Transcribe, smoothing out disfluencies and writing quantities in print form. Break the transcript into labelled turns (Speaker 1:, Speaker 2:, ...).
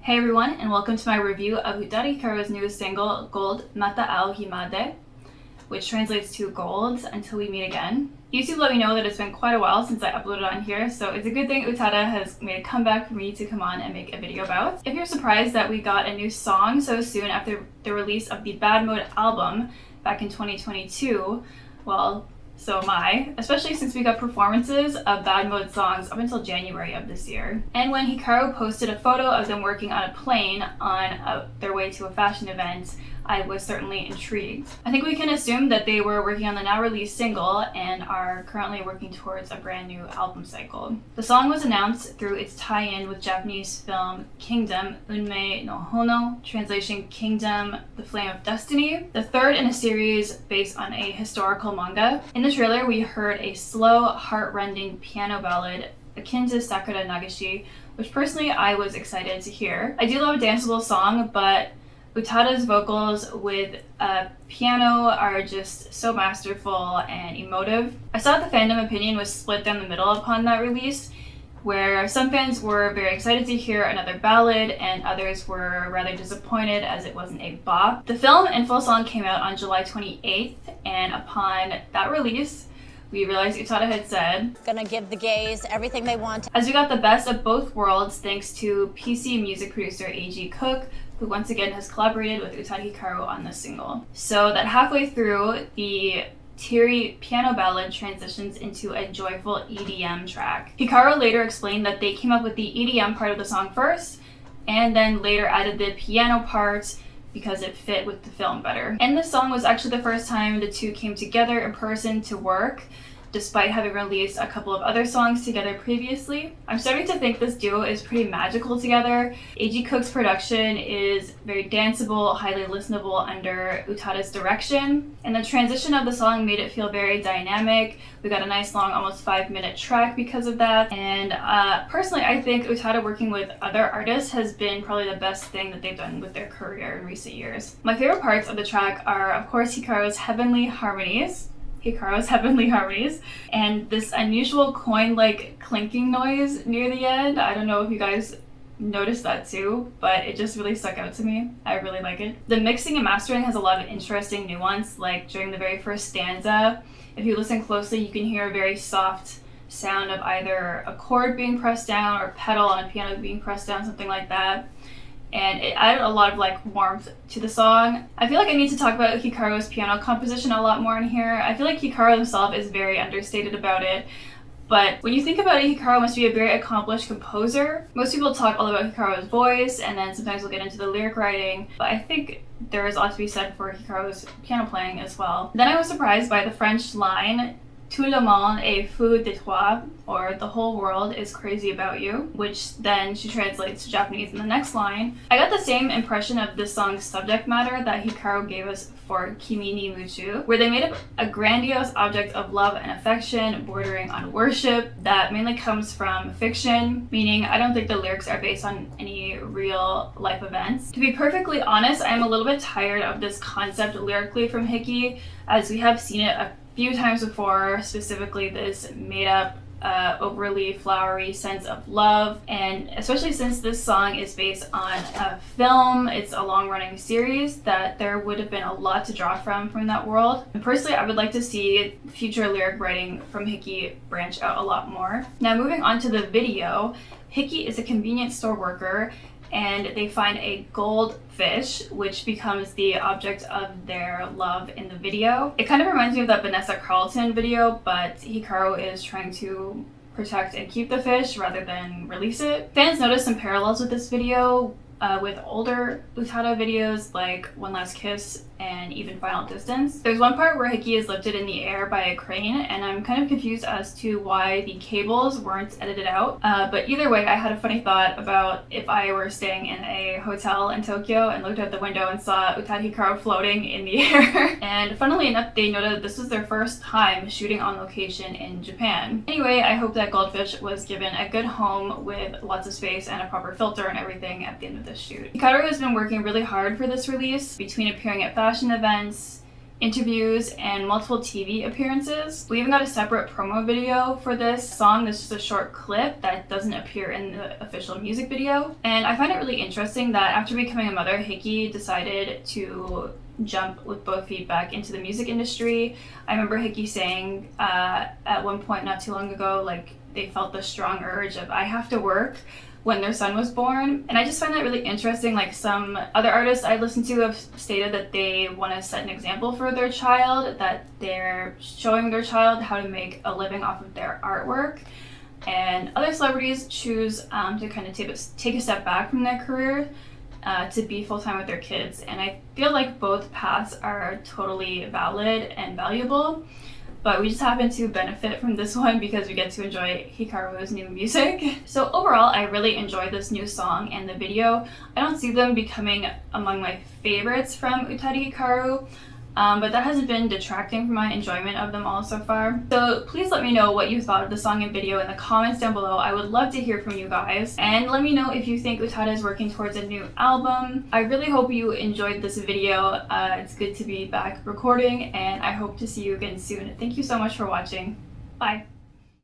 Speaker 1: Hey everyone, and welcome to my review of Hikaru's newest single, Gold Mata ao Himade, which translates to Gold Until We Meet Again. YouTube let me know that it's been quite a while since I uploaded on here, so it's a good thing Utada has made a comeback for me to come on and make a video about. If you're surprised that we got a new song so soon after the release of the Bad Mode album back in 2022, well, so am I, especially since we got performances of Bad Mode songs up until January of this year. And when Hikaru posted a photo of them working on a plane on their way to a fashion event, I was certainly intrigued. I think we can assume that they were working on the now released single and are currently working towards a brand new album cycle. The song was announced through its tie-in with Japanese film Kingdom, Unmei no Hono, translation Kingdom, The Flame of Destiny, the third in a series based on a historical manga. In the trailer, we heard a slow, heart-rending piano ballad akin to Sakura Nagashi, which personally I was excited to hear. I do love a danceable song, but Utada's vocals with piano are just so masterful and emotive. I saw that the fandom opinion was split down the middle upon that release, where some fans were very excited to hear another ballad and others were rather disappointed as it wasn't a bop. The film and full song came out on July 28th, and upon that release, we realized Utada had said,
Speaker 2: "Gonna give the gays everything they want."
Speaker 1: As we got the best of both worlds thanks to PC music producer A.G. Cook, who once again has collaborated with Utada Hikaru on this single. So that halfway through, the teary piano ballad transitions into a joyful EDM track. Hikaru later explained that they came up with the EDM part of the song first, and then later added the piano part because it fit with the film better. And this song was actually the first time the two came together in person to work, despite having released a couple of other songs together previously. I'm starting to think this duo is pretty magical together. A.G. Cook's production is very danceable, highly listenable under Utada's direction, and the transition of the song made it feel very dynamic. We got a nice long, almost 5-minute track because of that, and personally I think Utada working with other artists has been probably the best thing that they've done with their career in recent years. My favorite parts of the track are, of course, Hikaru's heavenly harmonies, and this unusual coin-like clinking noise near the end. I don't know if you guys noticed that too, but it just really stuck out to me. I really like it. The mixing and mastering has a lot of interesting nuance, like during the very first stanza. If you listen closely, you can hear a very soft sound of either a chord being pressed down or pedal on a piano being pressed down, something like that. And it added a lot of warmth to the song. I feel like I need to talk about Hikaru's piano composition a lot more in here. I feel like Hikaru himself is very understated about it, but when you think about it, Hikaru must be a very accomplished composer. Most people talk all about Hikaru's voice, and then sometimes we'll get into the lyric writing, but I think there is a lot to be said for Hikaru's piano playing as well. Then I was surprised by the French line, "Tout le monde est fou de toi," or "the whole world is crazy about you," which then she translates to Japanese in the next line. I got the same impression of this song's subject matter that Hikaru gave us for Kimi ni Muchu, where they made it a grandiose object of love and affection bordering on worship that mainly comes from fiction, meaning I don't think the lyrics are based on any real life events. To be perfectly honest, I'm a little bit tired of this concept lyrically from Hiki, as we have seen it a few times before, specifically this made-up, overly flowery sense of love, and especially since this song is based on a film, it's a long-running series, that there would have been a lot to draw from that world. And personally, I would like to see future lyric writing from Hiki branch out a lot more. Now moving on to the video, Hiki is a convenience store worker, and they find a goldfish, which becomes the object of their love in the video. It kind of reminds me of that Vanessa Carlton video, but Hikaru is trying to protect and keep the fish rather than release it. Fans noticed some parallels with this video with older Utada videos like One Last Kiss and even Final Distance. There's one part where Hiki is lifted in the air by a crane, and I'm kind of confused as to why the cables weren't edited out. But either way, I had a funny thought about if I were staying in a hotel in Tokyo and looked out the window and saw Utada Hikaru floating in the air. And funnily enough, they noted this was their first time shooting on location in Japan. Anyway, I hope that goldfish was given a good home with lots of space and a proper filter and everything at the end of this shoot. Hikaru has been working really hard for this release, between appearing at fashion events, interviews, and multiple TV appearances. We even got a separate promo video for this song. This is just a short clip that doesn't appear in the official music video. And I find it really interesting that after becoming a mother, Hiki decided to jump with both feet back into the music industry. I remember Hiki saying at one point not too long ago, like, they felt the strong urge of, I have to work, when their son was born. And I just find that really interesting. Like, some other artists I listened to have stated that they want to set an example for their child, that they're showing their child how to make a living off of their artwork. And other celebrities choose to kind of take a step back from their career to be full-time with their kids. And I feel like both paths are totally valid and valuable. But we just happen to benefit from this one because we get to enjoy Hikaru's new music. So overall, I really enjoyed this new song and the video. I don't see them becoming among my favorites from Utada Hikaru, but that hasn't been detracting from my enjoyment of them all so far. So please let me know what you thought of the song and video in the comments down below. I would love to hear from you guys. And let me know if you think Utada is working towards a new album. I really hope you enjoyed this video. It's good to be back recording, and I hope to see you again soon. Thank you so much for watching. Bye.